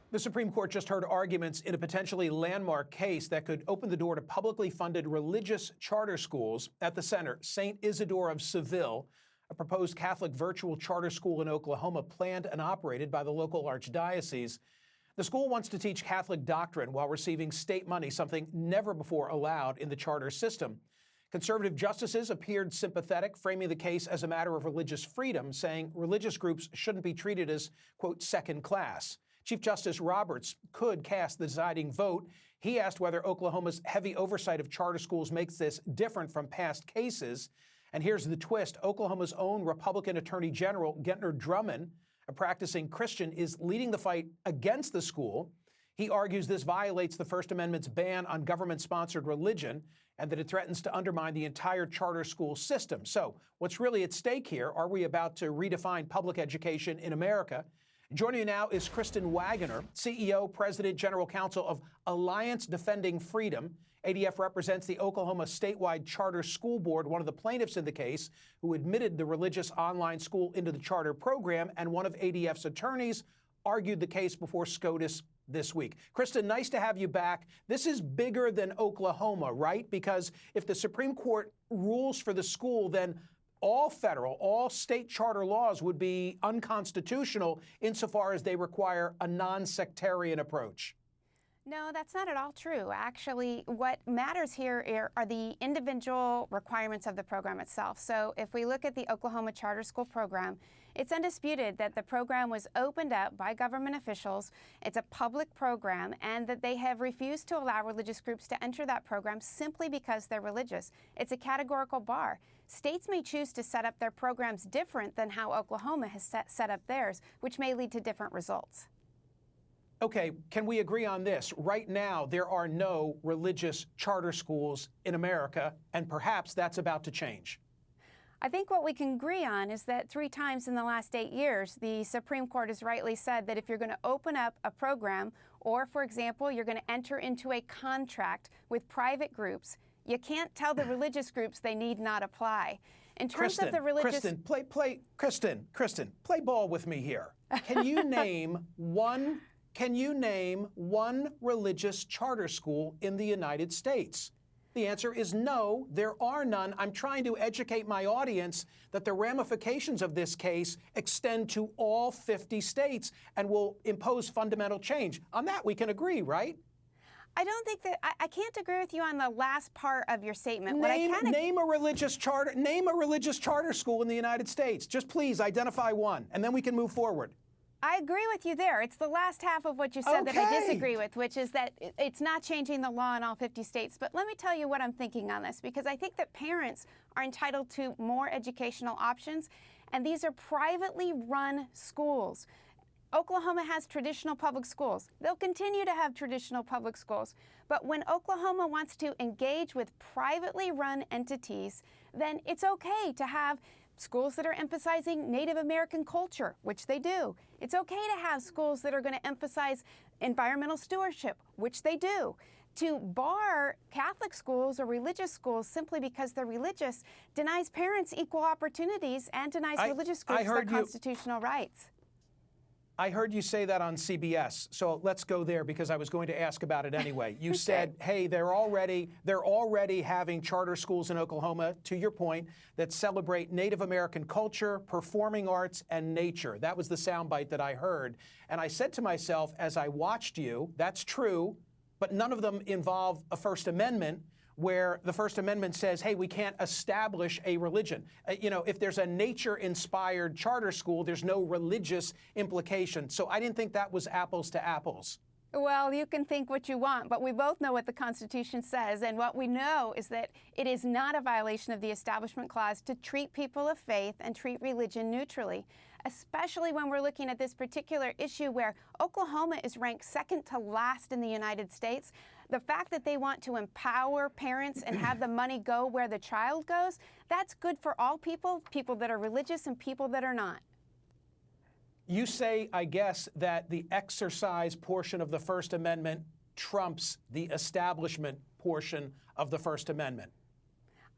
The Supreme Court just heard arguments in a potentially landmark case that could open the door to publicly funded religious charter schools. At the center, St. Isidore of Seville, a proposed Catholic virtual charter school in Oklahoma planned and operated by the local archdiocese. The school wants to teach Catholic doctrine while receiving state money, something never before allowed in the charter system. Conservative justices appeared sympathetic, framing the case as a matter of religious freedom, saying religious groups shouldn't be treated as, quote, second class. Chief Justice Roberts could cast the deciding vote. He asked whether Oklahoma's heavy oversight of charter schools makes this different from past cases. And here's the twist. Oklahoma's own Republican Attorney General, Gentner Drummond, a practicing Christian, is leading the fight against the school. He argues this violates the First Amendment's ban on government-sponsored religion and that it threatens to undermine the entire charter school system. So what's really at stake here? Are we about to redefine public education in America? Joining you now is Kristen Wagner, CEO, President, General Counsel of Alliance Defending Freedom. ADF represents the Oklahoma statewide charter school board, one of the plaintiffs in the case, who admitted the religious online school into the charter program, and one of ADF's attorneys argued the case before SCOTUS this week. Kristen, nice to have you back. This is bigger than Oklahoma, right? Because if the Supreme Court rules for the school, then all federal, all state charter laws would be unconstitutional insofar as they require a non-sectarian approach. No, that's not at all true. Actually, what matters here are the individual requirements of the program itself. So if we look at the Oklahoma Charter School program, it's undisputed that the program was opened up by government officials. It's a public program, and that they have refused to allow religious groups to enter that program simply because they're religious. It's a categorical bar. States may choose to set up their programs different than how Oklahoma has set up theirs, which may lead to different results. Okay, can we agree on this? Right now, there are no religious charter schools in America, and perhaps that's about to change. I think what we can agree on is that 3 times in the last 8 years, the Supreme Court has rightly said that if you're going to open up a program, or, for example, you're going to enter into a contract with private groups, you can't tell the religious groups they need not apply. In terms of the religious... Kristen, play ball with me here. Can you name one religious charter school in the United States? The answer is no, there are none. I'm trying to educate my audience that the ramifications of this case extend to all 50 states and will impose fundamental change. On that, we can agree, right? I don't think that I can't agree with you on the last part of your statement. Name a religious charter school in the United States. Just please identify one, and then we can move forward. I agree with you there. It's the last half of what you said that I disagree with, which is that it's not changing the law in all 50 states. But let me tell you what I'm thinking on this, because I think that parents are entitled to more educational options, and these are privately run schools. Oklahoma has traditional public schools. They'll continue to have traditional public schools. But when Oklahoma wants to engage with privately run entities, then it's okay to have schools that are emphasizing Native American culture, which they do. It's okay to have schools that are going to emphasize environmental stewardship, which they do. To bar Catholic schools or religious schools simply because they're religious denies parents equal opportunities and denies religious groups their constitutional rights. I heard you say that on CBS, so let's go there because I was going to ask about it anyway. You said, hey, they're already having charter schools in Oklahoma, to your point, that celebrate Native American culture, performing arts, and nature. That was the soundbite that I heard. And I said to myself, as I watched you, that's true, but none of them involve a First Amendment, where the First Amendment says, hey, we can't establish a religion. If there's a nature-inspired charter school, there's no religious implication. So I didn't think that was apples to apples. Well, you can think what you want, but we both know what the Constitution says. And what we know is that it is not a violation of the Establishment Clause to treat people of faith and treat religion neutrally, especially when we're looking at this particular issue where Oklahoma is ranked second to last in the United States. The fact that they want to empower parents and have the money go where the child goes, that's good for all people, people that are religious and people that are not. You say, I guess, that the exercise portion of the First Amendment trumps the establishment portion of the First Amendment.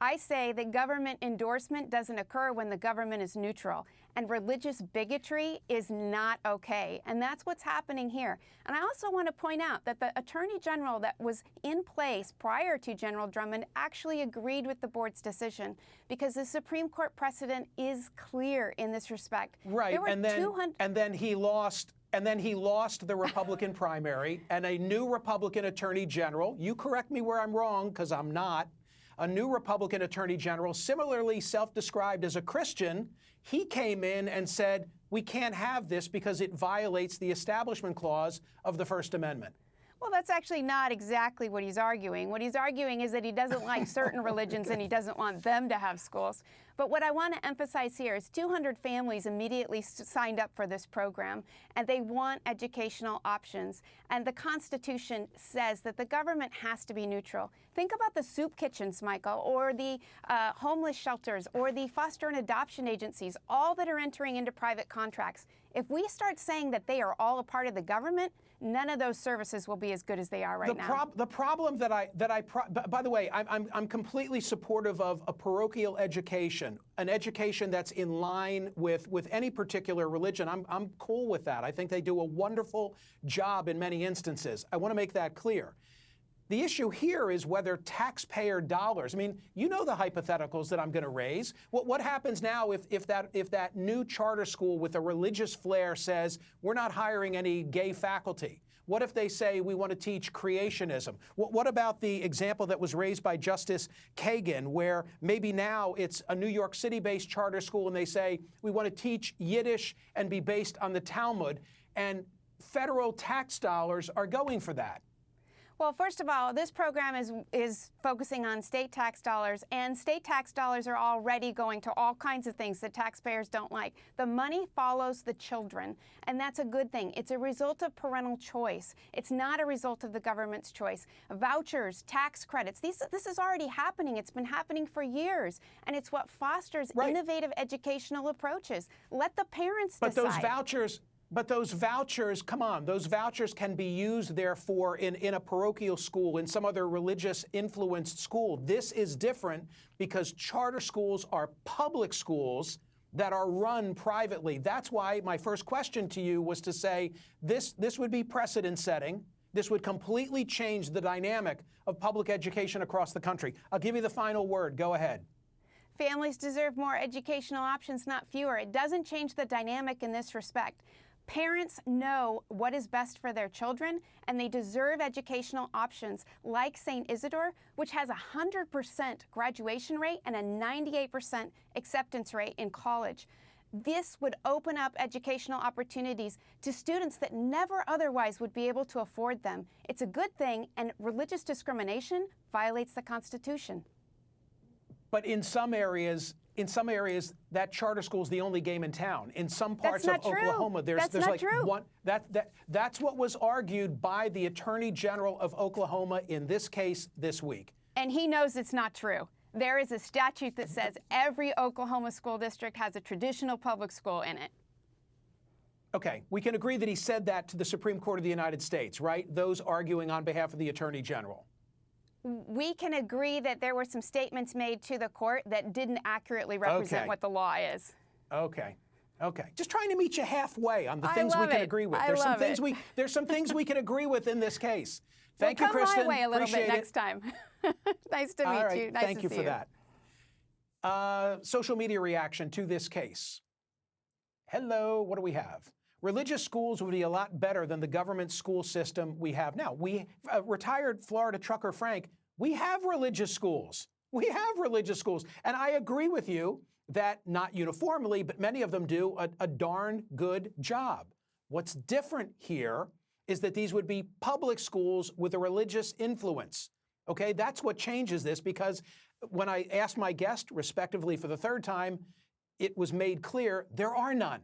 I say that government endorsement doesn't occur when the government is neutral, and religious bigotry is not okay. And that's what's happening here. And I also want to point out that the Attorney General that was in place prior to General Drummond actually agreed with the board's decision, because the Supreme Court precedent is clear in this respect. Right, and then he lost. And then he lost the Republican primary, and a new Republican Attorney General, you correct me where I'm wrong, because I'm not, a new Republican Attorney General, similarly self-described as a Christian, he came in and said, we can't have this because it violates the Establishment Clause of the First Amendment. Well, that's actually not exactly what he's arguing. What he's arguing is that he doesn't like certain religions and he doesn't want them to have schools. But what I want to emphasize here is 200 families immediately signed up for this program, and they want educational options. And the Constitution says that the government has to be neutral. Think about the soup kitchens, Michael, or the homeless shelters, or the foster and adoption agencies, all that are entering into private contracts. If we start saying that they are all a part of the government, none of those services will be as good as they are right now. The problem by the way, I'm completely supportive of a parochial education, an education that's in line with any particular religion. I'm cool with that. I think they do a wonderful job in many instances. I want to make that clear. The issue here is whether taxpayer dollars, I mean, you know the hypotheticals that I'm going to raise. What happens now if that new charter school with a religious flair says, we're not hiring any gay faculty? What if they say we want to teach creationism? What about the example that was raised by Justice Kagan, where maybe now it's a New York City-based charter school and they say we want to teach Yiddish and be based on the Talmud, and federal tax dollars are going for that? Well, first of all, this program is focusing on state tax dollars, and state tax dollars are already going to all kinds of things that taxpayers don't like. The money follows the children, and that's a good thing. It's a result of parental choice. It's not a result of the government's choice. Vouchers, tax credits, this is already happening. It's been happening for years, and it's what fosters innovative educational approaches. Let the parents decide. But those vouchers, come on, those vouchers can be used, therefore, in a parochial school, in some other religious influenced school. This is different because charter schools are public schools that are run privately. That's why my first question to you was to say this would be precedent setting. This would completely change the dynamic of public education across the country. I'll give you the final word. Go ahead. Families deserve more educational options, not fewer. It doesn't change the dynamic in this respect. Parents know what is best for their children, and they deserve educational options like St. Isidore, which has a 100% graduation rate and a 98% acceptance rate in college. This would open up educational opportunities to students that never otherwise would be able to afford them. It's a good thing, and religious discrimination violates the Constitution. But in some areas, that charter school is the only game in town. In some parts of Oklahoma, there's like one. That's what was argued by the Attorney General of Oklahoma in this case this week. And he knows it's not true. There is a statute that says every Oklahoma school district has a traditional public school in it. Okay, we can agree that he said that to the Supreme Court of the United States, right? Those arguing on behalf of the Attorney General. We can agree that there were some statements made to the court that didn't accurately represent what the law is. Okay. Just trying to meet you halfway on the things we can agree with. There's some things we can agree with in this case. Thank you, Kristen. Come my way a little bit next time. Nice to meet you. Nice Thank you for that. Social media reaction to this case. Hello, what do we have? Religious schools would be a lot better than the government school system we have now. Retired Florida trucker Frank, we have religious schools. And I agree with you that not uniformly, but many of them do a darn good job. What's different here is that these would be public schools with a religious influence. Okay, that's what changes this, because when I asked my guest, respectively for the third time, it was made clear there are none.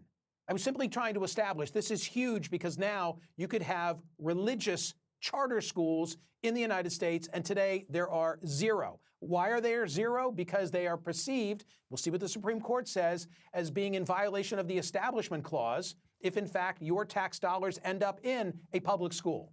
I was simply trying to establish this is huge because now you could have religious charter schools in the United States, and today there are zero. Why are there zero? Because they are perceived, we'll see what the Supreme Court says, as being in violation of the Establishment Clause if, in fact, your tax dollars end up in a public school.